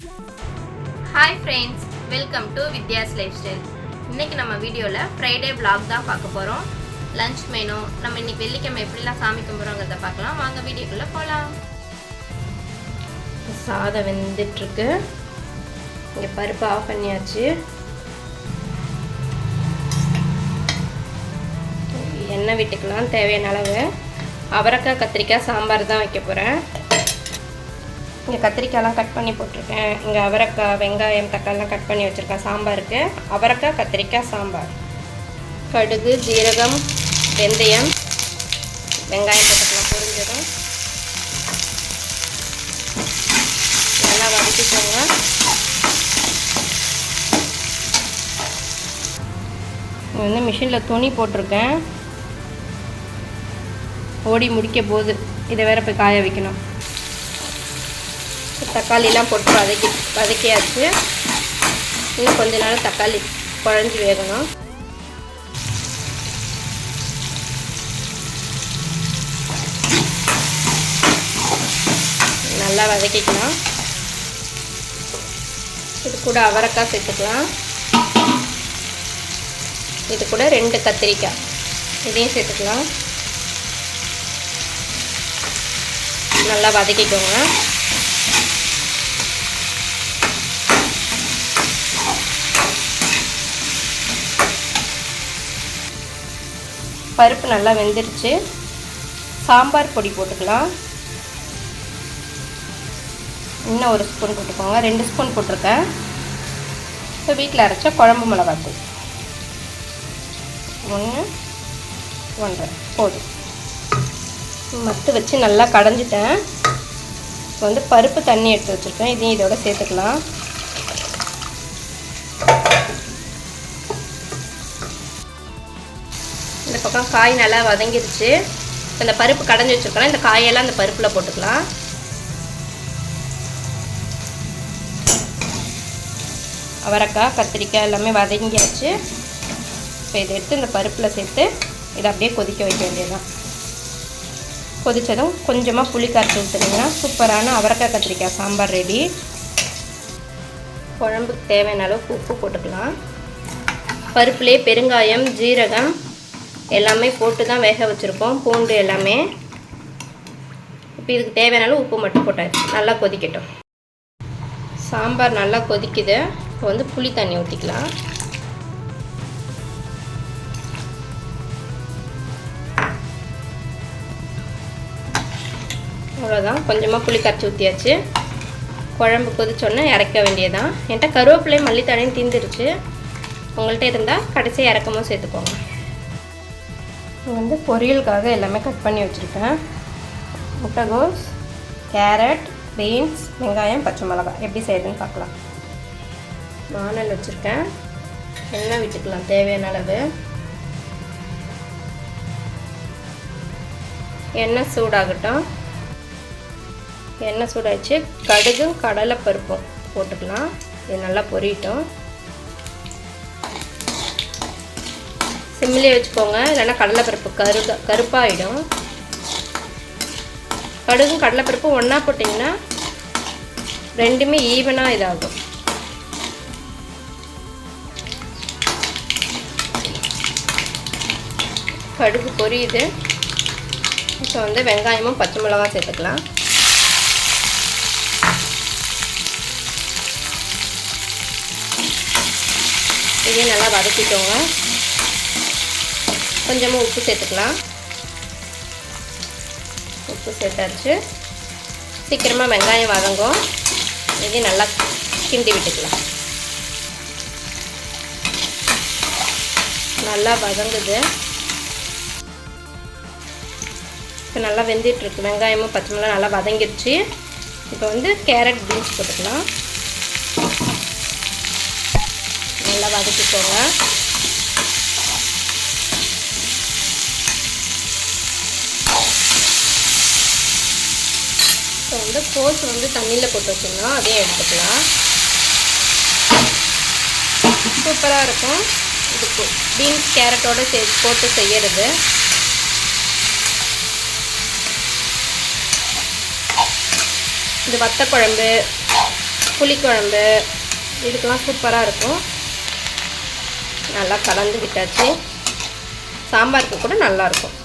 Hi friends, welcome to Vidya's life style. இன்றைக்கி நம்ம வீடியோவில் ஃப்ரைடே vlog தான் பார்க்க போகிறோம். லஞ்ச் மெனு நம்ம இன்றைக்கி வெள்ளிக்கிழமை எப்படிலாம் சாமி கும்பிட்றோங்கிறத பார்க்கலாம். வாங்க வீடியோக்குள்ளே போகலாம். சாதம் வெந்துட்டுருக்கு. இங்கே பருப்பு ஆஃப் பண்ணியாச்சு. எண்ணெய் விட்டுக்கலாம் தேவையான அளவு. அவரைக்காய் கத்திரிக்காய் சாம்பார் தான் வைக்க போகிறேன். இங்கே கத்திரிக்காயெலாம் கட் பண்ணி போட்டிருக்கேன். இங்கே அவரைக்காய், வெங்காயம், தக்காளிலாம் கட் பண்ணி வச்சுருக்கேன் சாம்பாருக்கு. அவரைக்காய் கத்திரிக்காய் சாம்பார். கடுகு, ஜீரகம், வெந்தயம், வெங்காயம் போட்டுக்கலாம். பொரிஞ்சதும் நல்லா வதக்கிக்கோங்க. இங்கே மிஷினில் துணி போட்டிருக்கேன். ஓடி முடிக்க போகுது. இதை வேற போய் காய வைக்கணும். தக்காளிலாம் போட்டு வதக்கியாச்சு. இன்னும் கொஞ்ச நேரம் தக்காளி குழஞ்சி வேகணும். நல்லா வதக்கிக்கலாம். இது கூட அவரைக்காய் சேர்த்துக்கலாம். இது கூட 2 கத்திரிக்காய் இதையும் சேர்த்துக்கலாம். நல்லா வதக்கிக்கோங்க. பருப்பு நல்லா வெந்துருச்சு. சாம்பார் பொடி போட்டுக்கலாம். இன்னும் 1 ஸ்பூன் போட்டுக்கோங்க. 2 ஸ்பூன் போட்டிருக்கேன். இப்போ வீட்டில் அரைச்ச குழம்பு மிளகாத்தூள் 1, 1.5 போதும். மத்து வச்சு நல்லா கடைஞ்சிட்டேன். இப்போ வந்து பருப்பு தண்ணி எடுத்து வச்சுருக்கேன். இதையும் இதோட சேர்த்துக்கலாம். இந்த பக்கம் காய் நல்லா வதங்கிருச்சு. இந்த பருப்பு கடைஞ்சி வச்சுருக்கலாம். இந்த காயெல்லாம் இந்த பருப்பில் போட்டுக்கலாம். அவரைக்காய், கத்திரிக்காய் எல்லாமே வதங்கியாச்சு. இப்போ இதை எடுத்து இந்த பருப்பில் சேர்த்து இதை அப்படியே கொதிக்க வைக்க வேண்டியதுதான். கொதித்ததும் கொஞ்சமாக புளி கரைச்சி ஊற்றுனீங்கன்னா சூப்பரான அவரைக்காய் கத்திரிக்காய் சாம்பார் ரெடி. குழம்புக்கு தேவையான அளவுக்கு உப்பு போட்டுக்கலாம். பருப்புலேயே பெருங்காயம், ஜீரகம் எல்லாமே போட்டு தான் வேக வச்சுருக்கோம். பூண்டு எல்லாமே. இப்போ இதுக்கு தேவையான அளவு உப்பு மட்டும் போட்டாச்சு. நல்லா கொதிக்கட்டும். சாம்பார் நல்லா கொதிக்குது. இப்போ வந்து புளி தண்ணி ஊற்றிக்கலாம். அவ்வளோதான். கொஞ்சமாக புளி கரைச்சி ஊற்றியாச்சு. குழம்பு கொதிச்சோன்னே இறக்க வேண்டியதான். என்கிட்ட கருவேப்பிலை, மல்லித்தழையும் தீந்துருச்சு. உங்கள்கிட்ட இருந்தால் கடைசியாக இறக்கமும் சேர்த்துக்கோங்க. வந்து பொரியலுக்காக எல்லாமே கட் பண்ணி வச்சுருக்கேன். முட்டைகோஸ், கேரட், பீன்ஸ், வெங்காயம், பச்சை மிளகாய் எப்படி செய்யுதுன்னு பார்க்கலாம். வானல் வச்சுருக்கேன். எண்ணெய் விட்டுக்கலாம் தேவையான அளவு. எண்ணெய் சூடாகட்டும். எண்ணெய் சூடாகிடுச்சு. கடுகும் கடலைப்பருப்பும் போட்டுக்கலாம். இது நல்லா பொரியட்டும். சிம்மிலே வச்சுக்கோங்க, இல்லைன்னா கடலைப்பருப்பு கருப்பாகிடும். கடுகும் கடலைப்பருப்பும் ஒன்றா போட்டிங்கன்னா ரெண்டுமே ஈவனாக இதாகும். கடுகு பொரியுது. இப்போ வந்து வெங்காயமும் பச்சை மிளகாய் சேர்த்துக்கலாம். இதையும் நல்லா வதக்கிக்கோங்க. கொஞ்சமாக உப்பு சேர்த்துக்கலாம். உப்பு சேர்த்தாச்சு. சீக்கிரமாக வெங்காயம் வதங்கும். இதையும் நல்லா கிண்டி விட்டுக்கலாம். நல்லா வதங்குது. இப்போ நல்லா வெந்துட்டுருக்கு. வெங்காயமும் பச்சை மிளகாய் நல்லா வதங்கிடுச்சு. இப்போ வந்து கேரட், பீன்ஸ் போட்டுக்கலாம். நல்லா வதக்கிக்கோங்க. இப்போ வந்து கோஸ் வந்து தண்ணியில் போட்டு வச்சிடலாம். அதையும் எடுத்துக்கலாம். சூப்பராக இருக்கும். இது பீன்ஸ் கேரட்டோடு போட்டு செய்யறது. இது வத்த குழம்பு, புளிக்குழம்பு இதுக்கெல்லாம் சூப்பராக இருக்கும். நல்லா கலந்து விட்டாச்சு. சாம்பாருக்கு கூட நல்லாயிருக்கும்,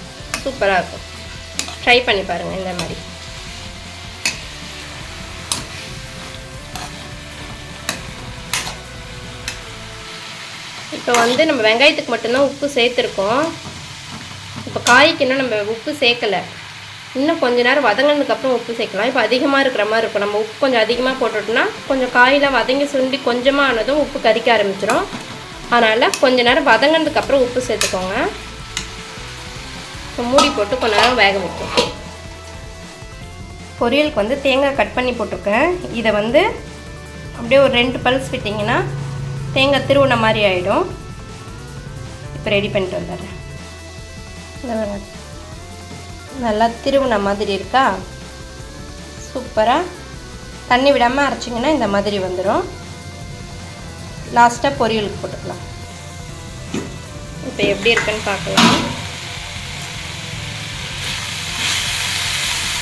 சூப்பராக இருக்கும். ட்ரை பண்ணி பாருங்கள் இந்த மாதிரி. இப்போ வந்து நம்ம வெங்காயத்துக்கு மட்டும்தான் உப்பு சேர்த்துருக்கோம். இப்போ காய்க்கு இன்னும் நம்ம உப்பு சேர்க்கலை. இன்னும் கொஞ்சம் நேரம் வதங்கினதுக்கப்புறம் உப்பு சேர்க்கலாம். இப்போ அதிகமாக இருக்கிற மாதிரி இருக்கும். நம்ம உப்பு கொஞ்சம் அதிகமாக போட்டுட்டோம்னா கொஞ்சம் காயெலாம் வதங்கி சுண்டி கொஞ்சமாக ஆனதும் உப்பு கறிக்க ஆரம்பிச்சிடும். அதனால் கொஞ்சம் நேரம் வதங்கினதுக்கப்புறம் உப்பு சேர்த்துக்கோங்க. இப்போ மூடி போட்டு கொஞ்ச நேரம் வேக வைக்கும். பொரியலுக்கு வந்து தேங்காய் கட் பண்ணி போட்டிருக்கேன். இதை வந்து அப்படியே ஒரு 2 பல்ஸ் விட்டிங்கன்னா தேங்காய் திருவுன மாதிரி ஆகிடும். இப்போ ரெடி பண்ணிட்டு வந்துடுறேன். நல்லா திருவுன மாதிரி இருக்கா, சூப்பராக. தண்ணி விடாமல் அரைச்சிங்கன்னா இந்த மாதிரி வந்துடும். லாஸ்ட்டாக பொரியலுக்கு போட்டுக்கலாம். இப்போ எப்படி இருக்குன்னு பார்க்கலாம்.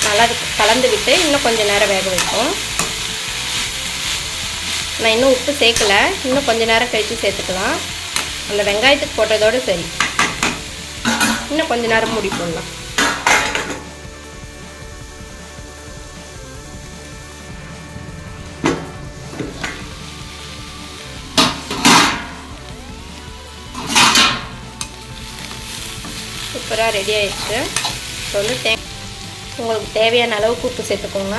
நல்லா கலந்து விட்டு இன்னும் கொஞ்சம் நேரம் வேக வைப்போம். நான் இன்னும் உப்பு சேர்க்கலை, இன்னும் கொஞ்சம் நேரம் கழித்து சேர்த்துக்கலாம். அந்த வெங்காயத்துக்கு போட்டதோடு சரி. இன்னும் கொஞ்சம் நேரம் மூடி போடலாம். சூப்பராக ரெடி ஆயிடுச்சு. இப்போ வந்து உங்களுக்கு தேவையான அளவுக்கு உப்பு சேர்த்துக்கோங்க.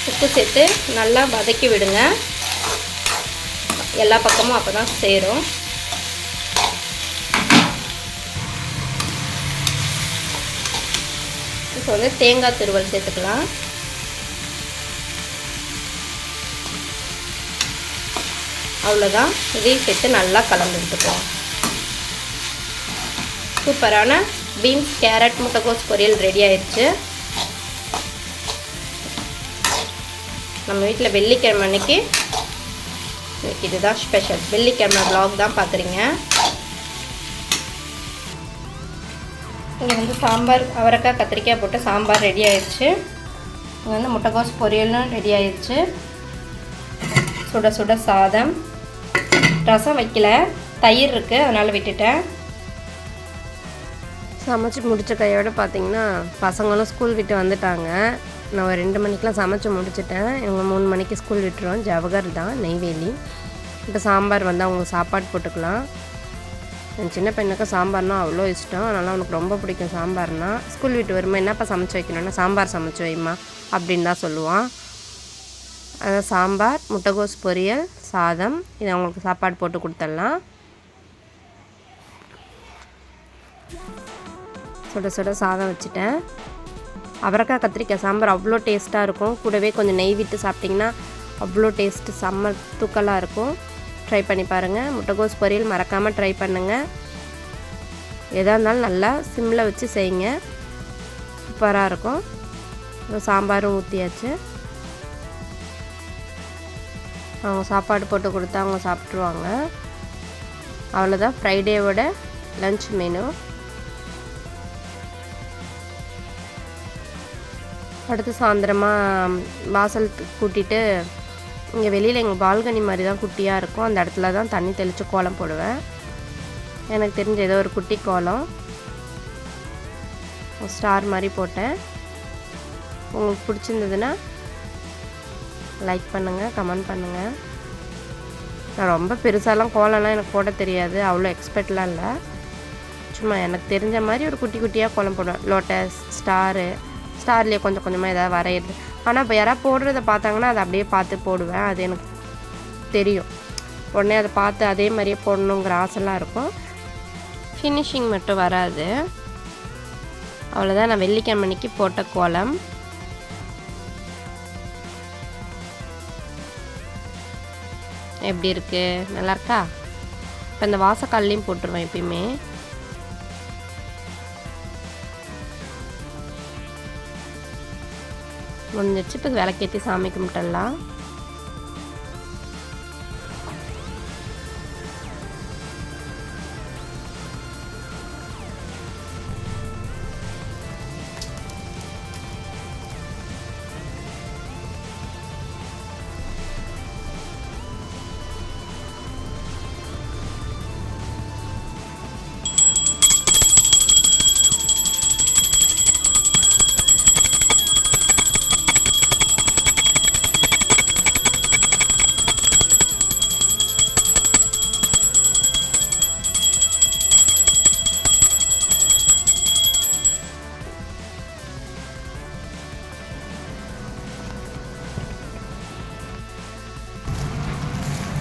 உப்பு சேர்த்து நல்லா வதக்கி விடுங்க. எல்லா பக்கமும் அப்போ தான் சேரும். இப்போ வந்து தேங்காய் துருவல் சேர்த்துக்கலாம். அவ்வளோதான். இதையும் சேர்த்து நல்லா கலந்து விட்டுக்கலாம். சூப்பரான பீன்ஸ் கேரட் முட்டைகோஸ் பொரியல் ரெடி ஆயிடுச்சு. நம்ம வீட்டில் வெள்ளிக்கிழமை அன்னைக்கு இதுதான் ஸ்பெஷல். வெள்ளிக்கிழமை vlog தான் பார்க்குறீங்க. இங்கே வந்து சாம்பார் அவரைக்காய் கத்திரிக்காய் போட்டு சாம்பார் ரெடி ஆயிடுச்சு. இங்கே வந்து முட்டைகோஸ் பொரியலும் ரெடி ஆயிடுச்சு. சுட சுட சாதம், ரசம் வைக்கல, தயிர் இருக்குது அதனால் விட்டுட்டேன். சமைச்சு முடித்த கையோடு பார்த்திங்கன்னா பசங்களும் ஸ்கூல் விட்டு வந்துட்டாங்க. நான் ஒரு 2 மணிக்கெலாம் சமைச்சு முடிச்சிட்டேன். இவங்க 3 மணிக்கு ஸ்கூல் விட்டுருவோம். ஜவகர் தான், நெய்வேலி. இப்போ சாம்பார் வந்து அவங்களுக்கு சாப்பாடு போட்டுக்கலாம். என் சின்ன பையனுக்கு சாம்பார்னால் அவ்வளோ இஷ்டம். அதனால் அவனுக்கு ரொம்ப பிடிக்கும் சாம்பார்னால். ஸ்கூல் விட்டு வருமா என்னப்பா சமைச்சு வைக்கணும்னா சாம்பார் சமைச்சு வைமா அப்படின்னு தான் சொல்லுவான். அதான் சாம்பார், முட்டைகோஸ் பொரியல், சாதம். இதை அவங்களுக்கு சாப்பாடு போட்டு கொடுத்துடலாம். சுட சுட சாதம் வச்சுட்டேன். அவரைக்காய் கத்திரிக்காய் சாம்பார் அவ்வளோ டேஸ்ட்டாக இருக்கும். கூடவே கொஞ்சம் நெய் விட்டு சாப்பிட்டிங்கன்னா அவ்வளோ டேஸ்ட்டு செம்ம தூக்கலாக இருக்கும். ட்ரை பண்ணி பாருங்கள். முட்டைகோஸ் பொரியல் மறக்காமல் ட்ரை பண்ணுங்கள். எதாக இருந்தாலும் நல்லா சிம்மில் வச்சு செய்யுங்க, சூப்பராக இருக்கும். சாம்பாரும் ஊற்றியாச்சு. அவங்க சாப்பாடு போட்டு கொடுத்தா அவங்க சாப்பிட்ருவாங்க. அவ்வளோதான் ஃப்ரைடேவோட லன்ச் மெனு. அடுத்து சாயந்தரமாக வாசல் கூட்டிகிட்டு இங்கே வெளியில் எங்கள் பால்கனி மாதிரி தான் குட்டியாக இருக்கும். அந்த இடத்துல தான் தண்ணி தெளித்து கோலம் போடுவேன். எனக்கு தெரிஞ்ச ஏதோ ஒரு குட்டி கோலம் ஸ்டார் மாதிரி போட்டேன். உங்களுக்கு பிடிச்சிருந்ததுன்னா லைக் பண்ணுங்கள், கமெண்ட் பண்ணுங்கள். நான் ரொம்ப பெருசாலாம் கோலம்லாம் எனக்கு போட தெரியாது, அவ்வளோ எக்ஸ்பர்ட்லாம் இல்லை. சும்மா எனக்கு தெரிஞ்ச மாதிரி ஒரு குட்டி குட்டியாக கோலம் போடுவேன். லோட்டஸ், ஸ்டார்லேயே கொஞ்சம் கொஞ்சமாக எதாவது வரையிறது. ஆனால் இப்போ யாராவது போடுறத பார்த்தாங்கன்னா அதை அப்படியே பார்த்து போடுவேன். அது எனக்கு தெரியும். உடனே அதை பார்த்து அதே மாதிரியே போடணுங்கிற ஆசைலாம் இருக்கும். ஃபினிஷிங் மட்டும் வராது. அவ்வளோதான் நான் வெள்ளிக்கிழமை அன்னைக்கு போட்ட கோலம். எப்படி இருக்குது, நல்லா இருக்கா? இப்போ இந்த வாசக்கால்லையும் போட்டுருவேன் எப்பயுமே. முடிஞ்சிடுச்சு. இப்போ விளக்கேற்றி சாமி கும்பிட்டுடலாம்.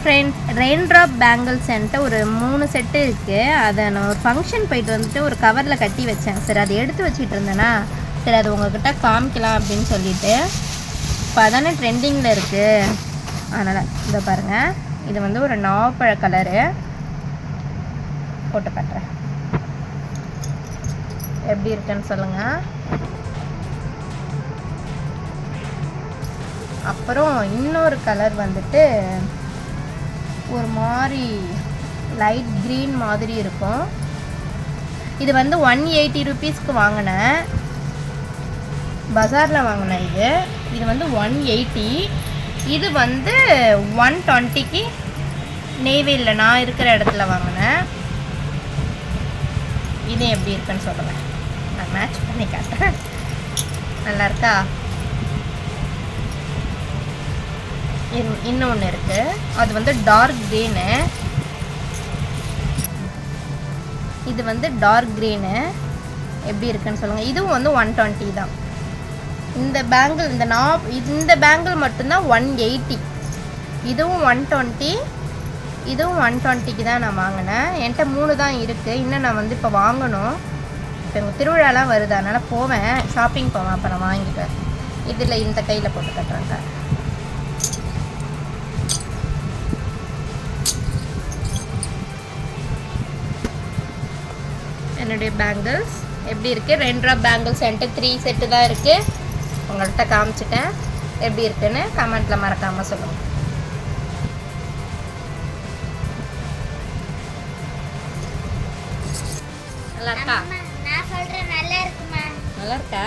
ஃப்ரெண்ட்ஸ், ரெயின் ட்ராப் பேங்கிள்ஸ் என்கிட்ட ஒரு 3 செட்டு இருக்குது. அதை நான் ஒரு ஃபங்க்ஷன் போயிட்டு வந்துட்டு ஒரு கவரில் கட்டி வச்சேன். சரி, அதை எடுத்து வச்சுட்டு இருந்தேன்னா சரி அது உங்கள்கிட்ட காமிக்கலாம் அப்படின்னு சொல்லிட்டு. இப்போ அதானே ட்ரெண்டிங்கில் இருக்குது, அதனால் இதை பாருங்கள். இது வந்து ஒரு நாவப்பழ கலரு. போட்டு காட்டுறேன் எப்படி இருக்குன்னு சொல்லுங்கள். அப்புறம் இன்னொரு கலர் வந்துட்டு ஒரு மாதிரி லைட் க்ரீன் மாதிரி இருக்கும். இது வந்து 180 ருபீஸ்க்கு வாங்கினேன், பஜாரில் வாங்கினேன். இது வந்து 180. இது வந்து 120க்கு நெய்வேலியில் நான் இருக்கிற இடத்துல வாங்கினேன். இது எப்படி இருக்குன்னு சொல்லுவேன், நான் மேட்ச் பண்ணி காட்டுறேன். நல்லா இருக்கா? இன்னொன்று இருக்குது, அது வந்து டார்க் க்ரீனு. இது வந்து டார்க் க்ரீனு. எப்படி இருக்குன்னு சொல்லுங்கள். இதுவும் வந்து 120 தான். இந்த பேங்கிள் இந்த பேங்கிள் மட்டும்தான் 180. இதுவும் 120, இதுவும் 120க்கு தான் நான் வாங்கினேன். என்கிட்ட 3 தான் இருக்குது. இன்னும் நான் வந்து இப்போ வாங்கணும். இப்போ எங்கள் திருவிழாலாம் வருது, அதனால் போவேன், ஷாப்பிங் போவேன், அப்போ நான் வாங்கிப்பேன். இதில் இந்த கையில் போட்டு கட்டுறேங்க. என்னுடைய பேங்கிள்ஸ் எப்படி இருக்குது? ரெயின் ட்ராப் பேங்கிள்ஸ் என்கிட்ட 3 செட்டு தான் இருக்குது. உங்கள்கிட்ட காமிச்சிட்டேன். எப்படி இருக்குன்னு கமெண்ட்டில் மறக்காமல் சொல்லுங்கள். நல்லா இருக்கா? நான் சொல்றேன், நல்லா இருக்குமா? நல்லா இருக்கா?